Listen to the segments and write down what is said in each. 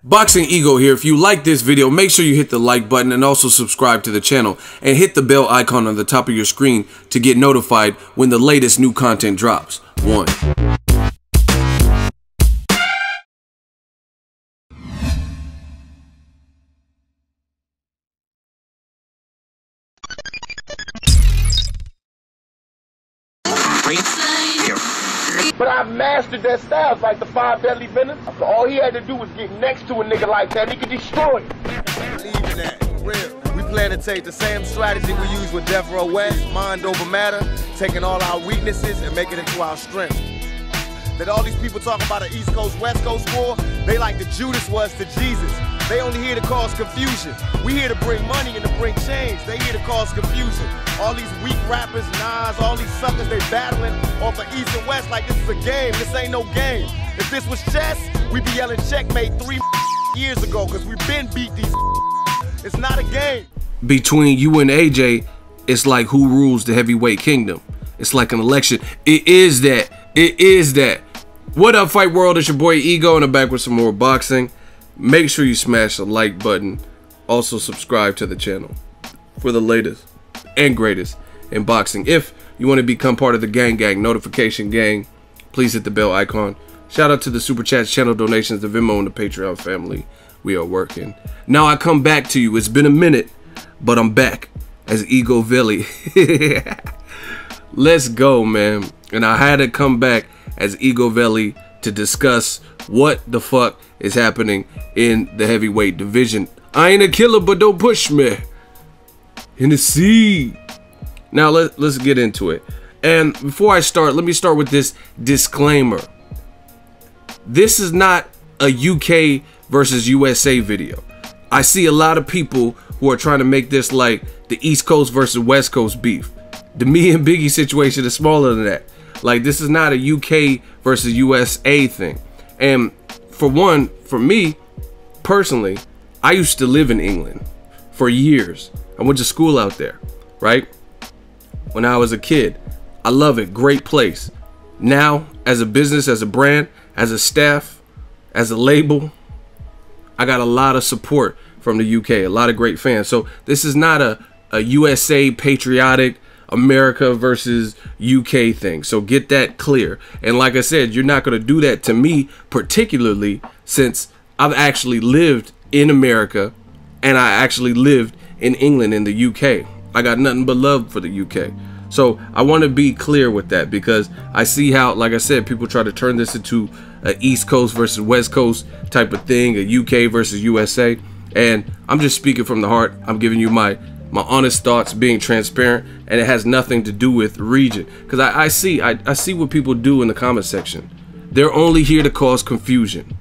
Boxingego here. If you like this video, make sure you hit the like button and also subscribe to the channel and hit the bell icon on the top of your screen to get notified when the latest new content drops. 1. But I mastered that style. It's like the 5 deadly venoms. So all he had to do was get next to a nigga like that, and he could destroy him. Believe in that, for real. We plan to take the same strategy we use with Death Row West, mind over matter, taking all our weaknesses and making it to our strength. That all these people talk about an East Coast, West Coast war, they like the Judas was to Jesus. They only here to cause confusion. We here to bring money and to bring change. They here to cause confusion. All these weak rappers, Nas, all these suckers, they battling off of East and West like this is a game. This ain't no game. If this was chess, we'd be yelling checkmate 3 years ago because we've been beat these. It's not a game. Between you and AJ, it's like who rules the heavyweight kingdom. It's like an election. It is that. It is that. What up, Fight World? It's your boy Ego, and I'm back with some more boxing. Make sure you smash the like button. Also subscribe to the channel for the latest and greatest in boxing. If you want to become part of the gang notification gang, please hit the bell icon. Shout out to the super chats, channel donations, the Venmo, and the Patreon family. We are working. Now I come back to you. It's been a minute, but I'm back as EGOVELI. Let's go, man. And I had to come back as EGOVELI to discuss what the fuck is happening in the heavyweight division. I ain't a killer, but don't push me. In the sea. Now let's get into it. And before I start, let me start with this disclaimer. This is not a UK versus USA video. I see a lot of people who are trying to make this like the East Coast versus West Coast beef. The me and Biggie situation is smaller than that. Like, this is not a UK versus USA thing. And for one, for me personally, I used to live in England for years. I went to school out there, right? When I was a kid. I love it. Great place. Now, as a business, as a brand, as a staff, as a label, I got a lot of support from the UK, a lot of great fans. So this is not a USA patriotic America versus UK thing. So get that clear. And like I said, you're not going to do that to me, particularly since I've actually lived in America and I actually lived in England, in the UK. I got nothing but love for the UK. So I want to be clear with that, because I see how, like I said, people try to turn this into an East Coast versus West Coast type of thing, a UK versus USA. And I'm just speaking from the heart. I'm giving you my honest thoughts, being transparent, and it has nothing to do with region. Because I see what people do in the comment section. They're only here to cause confusion,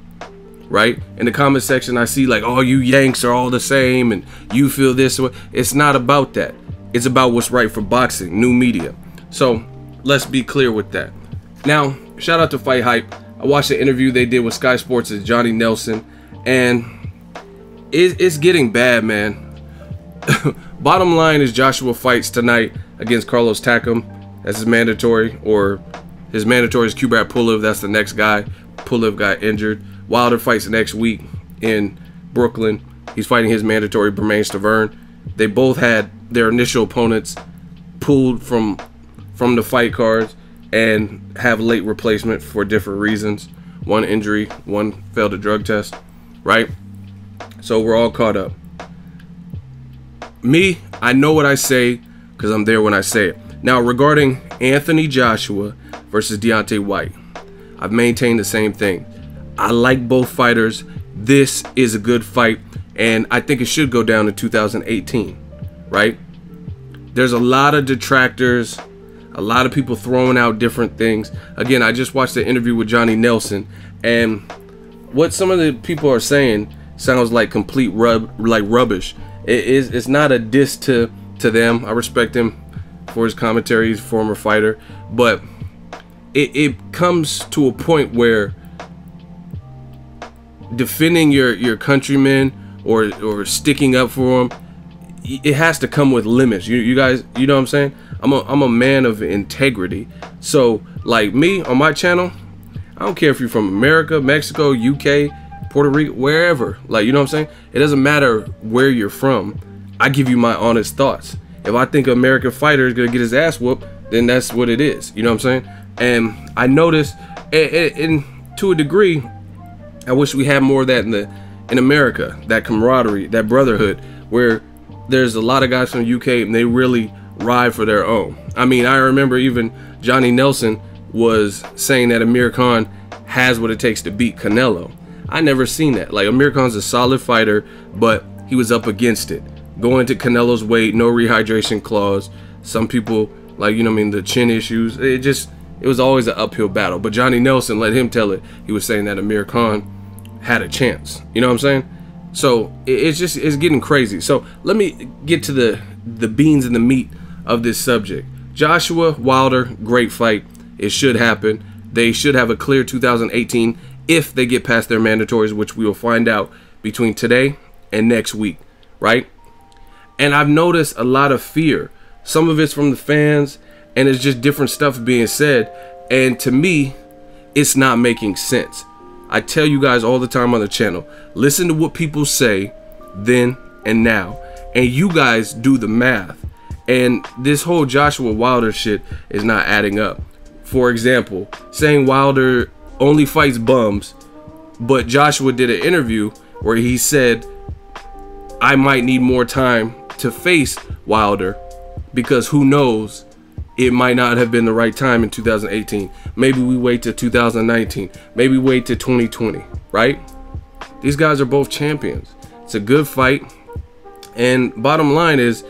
right? In the comment section, I see like, oh, you Yanks are all the same, and you feel this way. It's not about that. It's about what's right for boxing, new media. So let's be clear with that. Now, shout out to Fight Hype. I watched the interview they did with Sky Sports with Johnny Nelson, and it's getting bad, man. Bottom line is Joshua fights tonight against Carlos Takam. That's his mandatory, or his mandatory is Kubrat Pulev. That's the next guy. Pulev got injured. Wilder fights next week in Brooklyn. He's fighting his mandatory, Bermane Stiverne. They both had their initial opponents pulled from the fight cards and have late replacement for different reasons. One injury, one failed a drug test, right? So we're all caught up. Me, I know what I say because I'm there when I say it. Now, regarding Anthony Joshua versus Deontay White, I've maintained the same thing. I like both fighters. This is a good fight, and I think it should go down in 2018, right? There's a lot of detractors, a lot of people throwing out different things. Again, I just watched the interview with Johnny Nelson, and what some of the people are saying sounds like complete rubbish. It's not a diss to them. I respect him for his commentary. He's a former fighter, but it comes to a point where defending your countrymen or sticking up for them, it has to come with limits. You guys, you know what I'm saying? I'm a man of integrity. So like me on my channel, I don't care if you're from America, Mexico, UK, Puerto Rico, wherever. Like, you know what I'm saying? It doesn't matter where you're from. I give you my honest thoughts. If I think an American fighter is going to get his ass whooped, then that's what it is. You know what I'm saying? And I noticed, and to a degree, I wish we had more of that in America, that camaraderie, that brotherhood, where there's a lot of guys from the UK and they really ride for their own. I mean, I remember even Johnny Nelson was saying that Amir Khan has what it takes to beat Canelo. I never seen that. Like, Amir Khan's a solid fighter, but he was up against it. Going to Canelo's weight, no rehydration clause. Some people, like, you know what I mean, the chin issues. It was always an uphill battle. But Johnny Nelson, let him tell it. He was saying that Amir Khan had a chance. You know what I'm saying? So it's getting crazy. So let me get to the beans and the meat of this subject. Joshua Wilder, great fight. It should happen. They should have a clear 2018 if they get past their mandatories, which we will find out between today and next week, right? And I've noticed a lot of fear. Some of it's from the fans, and it's just different stuff being said. And to me, it's not making sense. I tell you guys all the time on the channel, listen to what people say then and now, and you guys do the math. And this whole Joshua Wilder shit is not adding up. For example, saying Wilder only fights bums, but Joshua did an interview where he said, I might need more time to face Wilder because who knows, it might not have been the right time in 2018. Maybe we wait till 2019. Maybe wait till 2020, right? These guys are both champions. It's a good fight. And bottom line is,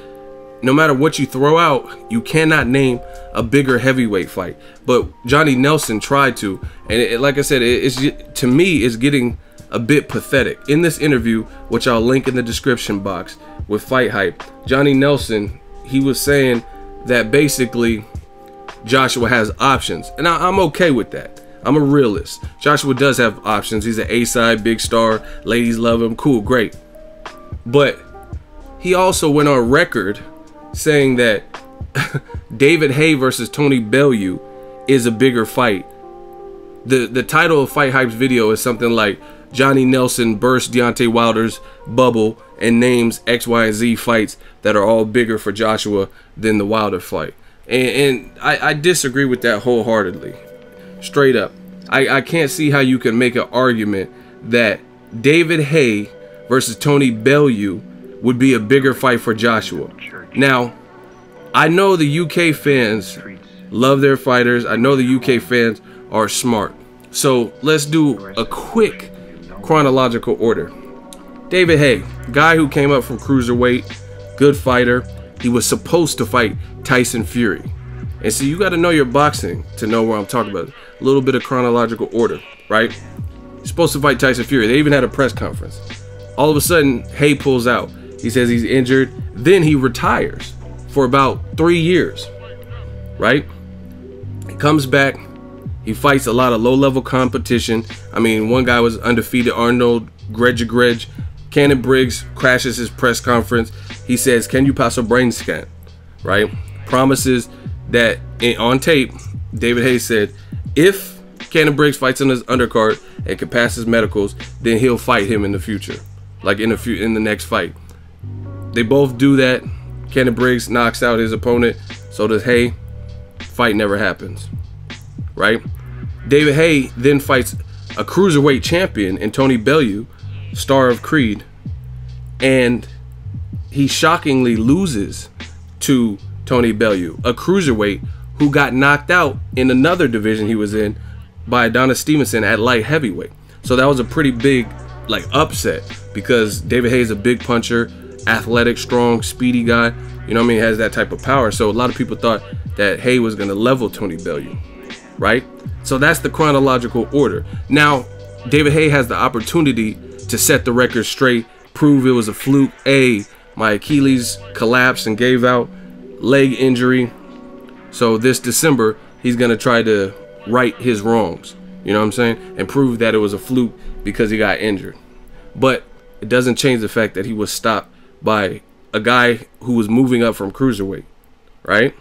no matter what you throw out, you cannot name a bigger heavyweight fight. But Johnny Nelson tried to. And like I said, to me, it's getting a bit pathetic. In this interview, which I'll link in the description box with Fight Hype, Johnny Nelson, he was saying that basically Joshua has options. And I'm okay with that. I'm a realist. Joshua does have options. He's an A-side, big star. Ladies love him. Cool, great. But he also went on record saying that David Haye versus Tony Bellew is a bigger fight. The title of Fight Hype's video is something like Johnny Nelson bursts Deontay Wilder's bubble and names X, Y, and Z fights that are all bigger for Joshua than the Wilder fight. And I disagree with that wholeheartedly. Straight up. I can't see how you can make an argument that David Haye versus Tony Bellew would be a bigger fight for Joshua. Now, I know the UK fans love their fighters. I know the UK fans are smart. So let's do a quick chronological order. David Haye, guy who came up from cruiserweight, good fighter. He was supposed to fight Tyson Fury. And so you got to know your boxing to know where I'm talking about. A little bit of chronological order, right? He's supposed to fight Tyson Fury. They even had a press conference. All of a sudden, Haye pulls out. He says he's injured. Then he retires for about 3 years, right? He comes back. He fights a lot of low-level competition. I mean, one guy was undefeated, Arnold Greg. Cannon Briggs crashes his press conference. He says, can you pass a brain scan, right? Promises that on tape, David Haye said, if Cannon Briggs fights on his undercard and can pass his medicals, then he'll fight him in the future, like in the next fight. They both do that. Cannon Briggs knocks out his opponent. So does Haye. Fight never happens, right? David Haye then fights a cruiserweight champion in Tony Bellew, star of Creed, and he shockingly loses to Tony Bellew, a cruiserweight who got knocked out in another division he was in by Adonis Stevenson at light heavyweight. So that was a pretty big upset because David Haye is a big puncher, athletic, strong, speedy guy. You know what I mean? Has that type of power. So a lot of people thought that Haye was going to level Tony Bellew, right? So that's the chronological order. Now, David Haye has the opportunity to set the record straight, prove it was a fluke. My Achilles collapsed and gave out, leg injury. So this December, he's going to try to right his wrongs, you know what I'm saying? And prove that it was a fluke because he got injured. But it doesn't change the fact that he was stopped by a guy who was moving up from cruiserweight, right?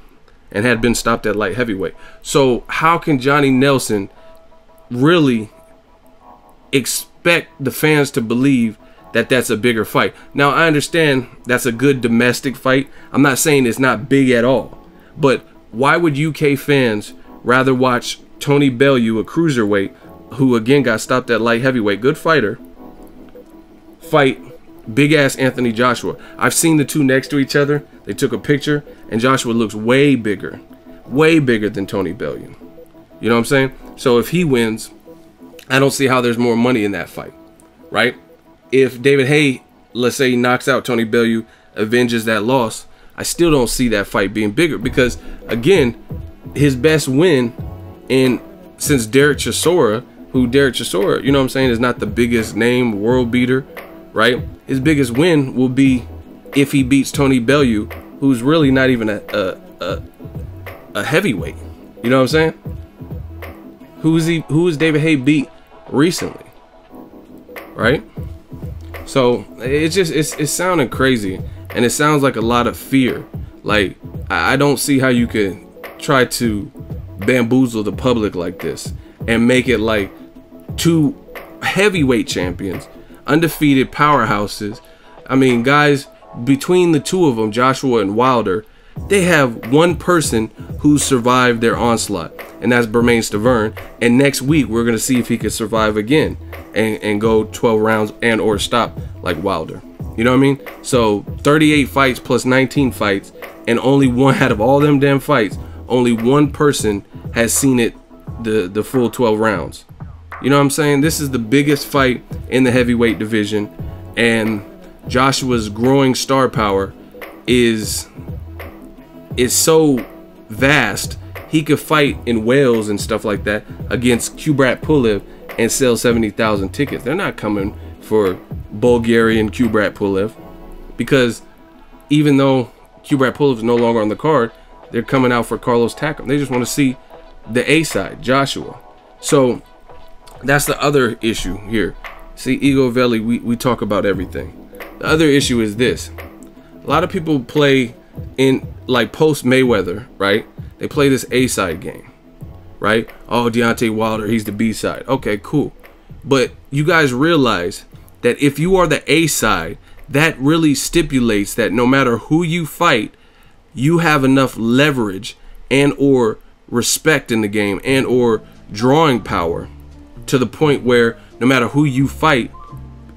And had been stopped at light heavyweight. So how can Johnny Nelson really expect the fans to believe that that's a bigger fight. Now, I understand that's a good domestic fight. I'm not saying it's not big at all. But why would UK fans rather watch Tony Bellew, a cruiserweight, who again got stopped at light heavyweight, good fighter, fight big ass Anthony Joshua? I've seen the two next to each other. They took a picture, and Joshua looks way bigger than Tony Bellew. You know what I'm saying? So if he wins, I don't see how there's more money in that fight, right? If David Haye, let's say, he knocks out Tony Bellew, avenges that loss, I still don't see that fight being bigger, because again, his best win since Derek Chisora, you know what I'm saying, is not the biggest name world beater, right? His biggest win will be if he beats Tony Bellew, who's really not even a heavyweight. You know what I'm saying? Who is David Haye beat recently, right? So it's sounding crazy, and it sounds like a lot of fear. Like, I don't see how you could try to bamboozle the public like this and make it like two heavyweight champions, undefeated powerhouses. I mean, guys, between the two of them, Joshua and Wilder, they have one person who survived their onslaught, and that's Bermane Stiverne. And next week, we're going to see if he could survive again and go 12 rounds and or stop like Wilder. You know what I mean? So 38 fights plus 19 fights, and only one out of all them damn fights, only one person has seen it the full 12 rounds. You know what I'm saying? This is the biggest fight in the heavyweight division, and Joshua's growing star power is so vast. He could fight in Wales and stuff like that against Kubrat Pulev and sell 70,000 tickets. They're not coming for Bulgarian Kubrat Pulev, because even though Kubrat Pulev is no longer on the card, they're coming out for Carlos Takam. They just want to see the A side, Joshua. So that's the other issue here. See, EGOVELI, we talk about everything. The other issue is this. A lot of people play in like post Mayweather, right? They play this A side game, right? Oh, Deontay Wilder, he's the B side. Okay, cool. But you guys realize that if you are the A side, that really stipulates that no matter who you fight, you have enough leverage and or respect in the game and or drawing power to the point where no matter who you fight,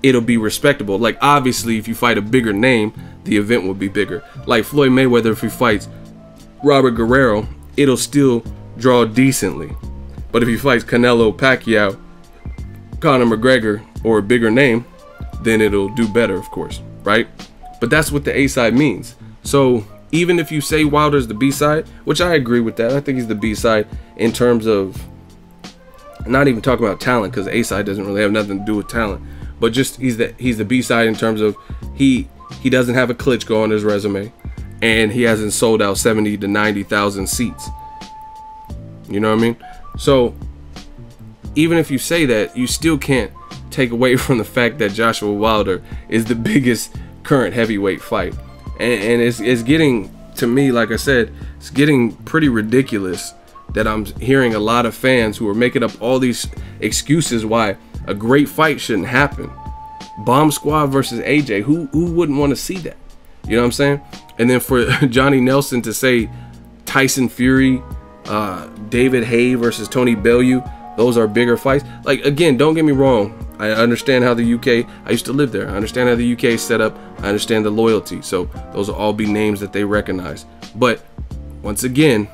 it'll be respectable. Like, obviously, if you fight a bigger name, the event will be bigger. Like Floyd Mayweather, if he fights Robert Guerrero, it'll still draw decently. But if he fights Canelo, Pacquiao, Conor McGregor, or a bigger name, then it'll do better, of course, right? But that's what the A side means. So even if you say Wilder's the B side, which I agree with that, I think he's the B side in terms of, not even talking about talent, because A side doesn't really have nothing to do with talent, but just he's the B side in terms of he doesn't have a Klitschko on his resume, and he hasn't sold out 70 to 90,000 seats. You know what I mean? So even if you say that, you still can't take away from the fact that Joshua Wilder is the biggest current heavyweight fight. And it's getting, to me, like I said, it's getting pretty ridiculous that I'm hearing a lot of fans who are making up all these excuses why a great fight shouldn't happen. Bomb Squad versus AJ, who wouldn't want to see that? You know what I'm saying? And then for Johnny Nelson to say Tyson Fury, David Haye versus Tony Bellew, those are bigger fights. Like, again, don't get me wrong. I understand how the UK, I used to live there. I understand how the UK is set up. I understand the loyalty. So those will all be names that they recognize. But once again,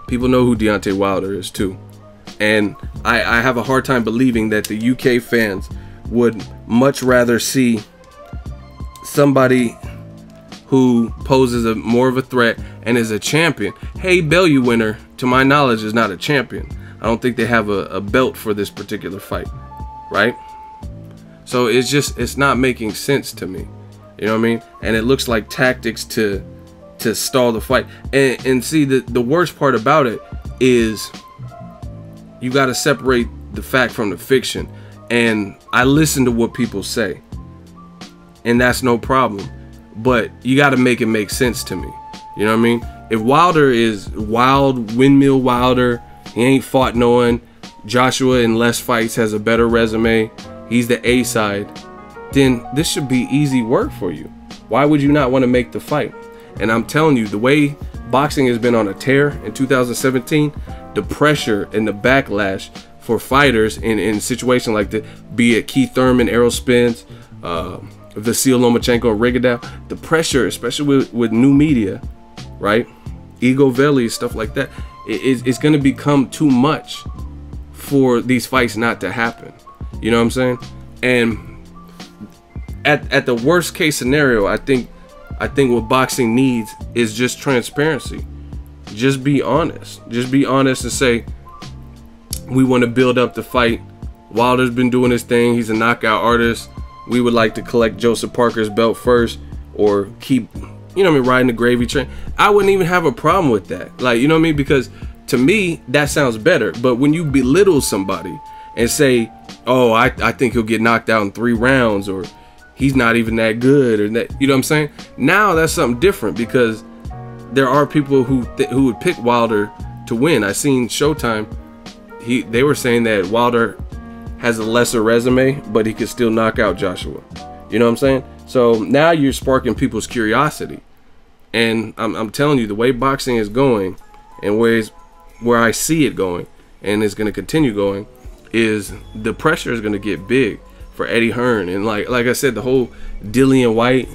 people know who Deontay Wilder is too. And I have a hard time believing that the UK fans would much rather see somebody who poses more of a threat and is a champion. Haye-Bellew winner, to my knowledge, is not a champion. I don't think they have a belt for this particular fight, right? So it's not making sense to me. You know what I mean? And it looks like tactics to stall the fight. And see, the worst part about it is you got to separate the fact from the fiction. And I listen to what people say, and that's no problem. But you got to make it make sense to me. You know what I mean? If Wilder is wild, windmill Wilder, he ain't fought no one, Joshua in less fights has a better resume, he's the A side, then this should be easy work for you. Why would you not want to make the fight? And I'm telling you, the way boxing has been on a tear in 2017, the pressure and the backlash for fighters in situations like this, be it Keith Thurman, Errol Spence, Vasyl Lomachenko, Rigondeaux, the pressure, especially with new media, right? EGOVELI, stuff like that, it's going to become too much for these fights not to happen. You know what I'm saying? And at the worst case scenario, I think what boxing needs is just transparency. Just be honest. Just be honest and say, we want to build up the fight. Wilder's been doing his thing. He's a knockout artist. We would like to collect Joseph Parker's belt first, or keep, you know what I mean, riding the gravy train. I wouldn't even have a problem with that. Like, you know what I mean? Because to me, that sounds better. But when you belittle somebody and say, oh, I think he'll get knocked out in 3 rounds, or he's not even that good, or that, you know what I'm saying? Now that's something different, because there are people who would pick Wilder to win. I seen Showtime. They were saying that Wilder has a lesser resume, but he could still knock out Joshua. You know what I'm saying? So now you're sparking people's curiosity. And I'm telling you, the way boxing is going, and where I see it going, and it's going to continue going, is the pressure is going to get big for Eddie Hearn. And like I said, the whole Dillian White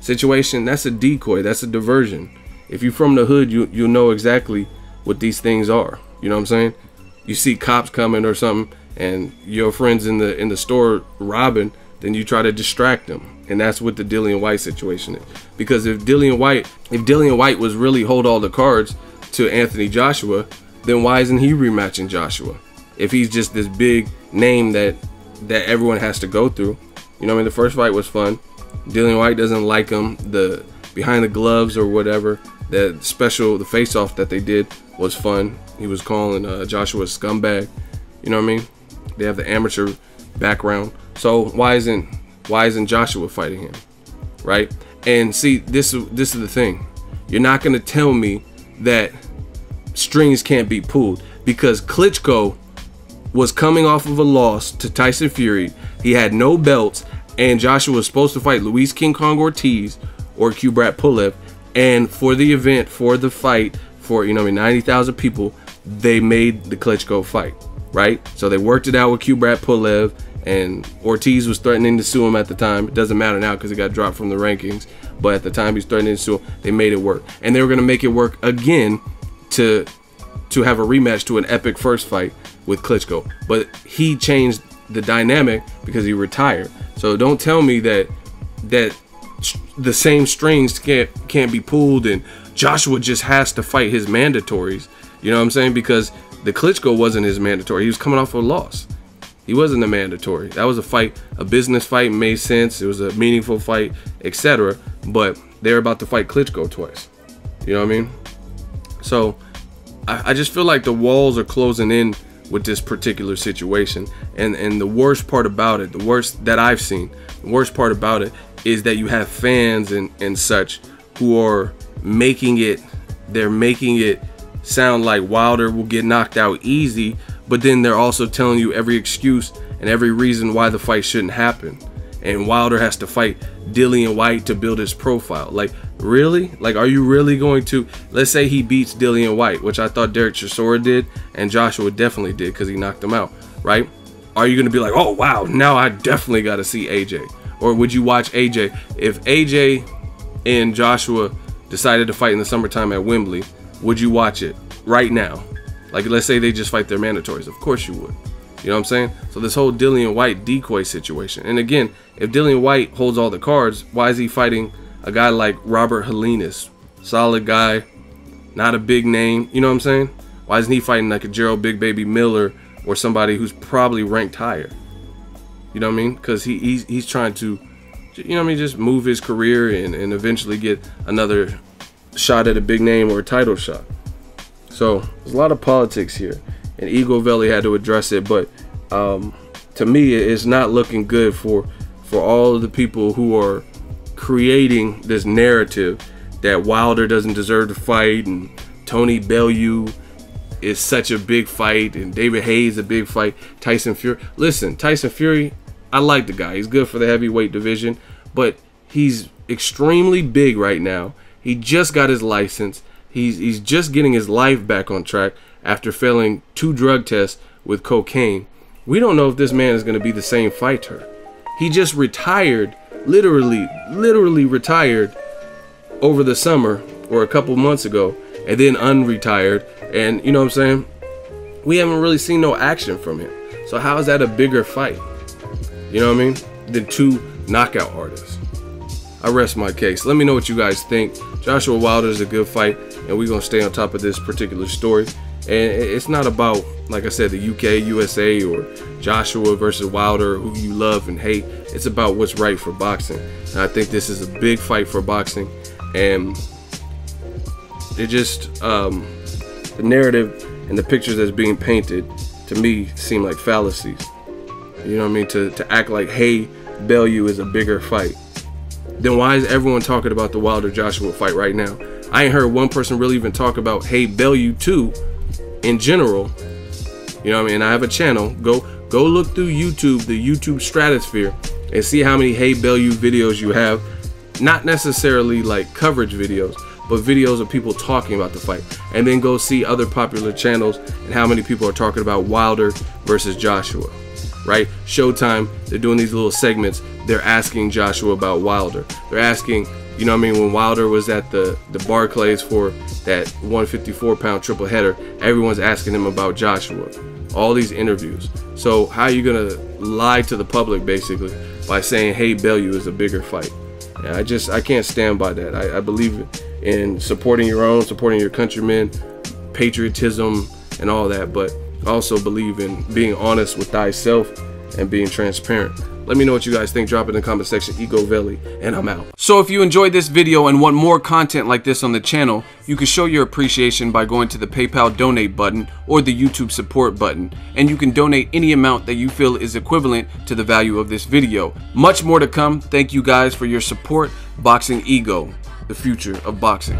situation, that's a decoy, that's a diversion. If you're from the hood, you know exactly what these things are. You know what I'm saying? You see cops coming or something, and your friends in the store robbing, then you try to distract them. And that's what the Dillian White situation is. Because if Dillian White was really hold all the cards to Anthony Joshua, then why isn't he rematching Joshua? If he's just this big name that everyone has to go through. You know what I mean? The first fight was fun. Dillian White doesn't like him. The behind the gloves or whatever, the face-off that they did was fun. He was calling Joshua a scumbag. You know what I mean? They have the amateur background. So why isn't Joshua fighting him? Right? And see, this is the thing. You're not going to tell me that strings can't be pulled, because Klitschko was coming off of a loss to Tyson Fury. He had no belts, and Joshua was supposed to fight Luis King Kong Ortiz or Kubrat Pulev. And for the event, for the fight, for 90,000 people, they made the Klitschko fight, right? So they worked it out with Kubrat Pulev, and Ortiz was threatening to sue him at the time. It doesn't matter now because he got dropped from the rankings, but at the time he was threatening to sue him. They made it work, and they were going to make it work again to have a rematch to an epic first fight with Klitschko. But he changed the dynamic because he retired. So don't tell me that the same strings can't be pulled and Joshua just has to fight his mandatories. You know what I'm saying? Because the Klitschko wasn't his mandatory. He was coming off a loss. He wasn't a mandatory. That was a fight, a business fight, made sense. It was a meaningful fight, etc. But they're about to fight Klitschko twice. You know what I mean? So I just feel like the walls are closing in with this particular situation. And the worst part about it, the worst that I've seen, the worst part about it is that you have fans and such who are making it sound like Wilder will get knocked out easy, but then they're also telling you every excuse and every reason why the fight shouldn't happen. And Wilder has to fight Dillian White to build his profile. Like, really? Like, are you really going to, let's say he beats Dillian White, which I thought Derek Chisora did, and Joshua definitely did because he knocked him out, right? Are you going to be like, oh, wow, now I definitely got to see AJ? Or would you watch AJ? If AJ and Joshua decided to fight in the summertime at Wembley, would you watch it right now? Like, let's say they just fight their mandatories. Of course you would. You know what I'm saying? So this whole Dillian White decoy situation. And again, if Dillian White holds all the cards, why is he fighting a guy like Robert Helenius? Solid guy, not a big name. You know what I'm saying? Why isn't he fighting like a Gerald Big Baby Miller or somebody who's probably ranked higher? You know what I mean? Because he's trying to, you know what I mean, just move his career and eventually get another shot at a big name or a title shot. So there's a lot of politics here, and EGOVELI had to address it. But to me, it's not looking good for all of the people who are creating this narrative that Wilder doesn't deserve to fight, and Tony Bellew is such a big fight, and David Haye is a big fight. Tyson Fury. Listen, Tyson Fury, I like the guy. He's good for the heavyweight division, but he's extremely big right now. He just got his license. He's just getting his life back on track after failing 2 drug tests with cocaine. We don't know if this man is going to be the same fighter. He just retired, literally retired over the summer or a couple months ago, and then unretired. And you know what I'm saying? We haven't really seen no action from him. So how is that a bigger fight? You know what I mean? Than 2 knockout artists. I rest my case. Let me know what you guys think. Joshua Wilder is a good fight, and we're going to stay on top of this particular story. And it's not about, like I said, the UK, USA, or Joshua versus Wilder, who you love and hate. It's about what's right for boxing. And I think this is a big fight for boxing. And it just, the narrative and the pictures that's being painted, to me, seem like fallacies. You know what I mean? To act like Haye-Bellew is a bigger fight. Then why is everyone talking about the Wilder-Joshua fight right now? I ain't heard one person really even talk about Haye-Bellew too, in general. You know what I mean? I have a channel. Go look through YouTube, the YouTube stratosphere, and see how many Haye-Bellew videos you have. Not necessarily like coverage videos, but videos of people talking about the fight. And then go see other popular channels and how many people are talking about Wilder versus Joshua. Right? Showtime, they're doing these little segments. They're asking Joshua about Wilder. They're asking, you know what I mean, when Wilder was at the Barclays for that 154-pound triple header, everyone's asking him about Joshua. All these interviews. So how are you gonna lie to the public basically by saying Haye-Bellew is a bigger fight? And I can't stand by that. I believe in supporting your own, supporting your countrymen, patriotism and all that, but I also believe in being honest with thyself and being transparent. Let me know what you guys think. Drop it in the comment section. EGOVELI, and I'm out. So if you enjoyed this video and want more content like this on the channel, you can show your appreciation by going to the PayPal donate button or the YouTube support button, and you can donate any amount that you feel is equivalent to the value of this video. Much more to come. Thank you guys for your support. Boxing Ego, the future of boxing.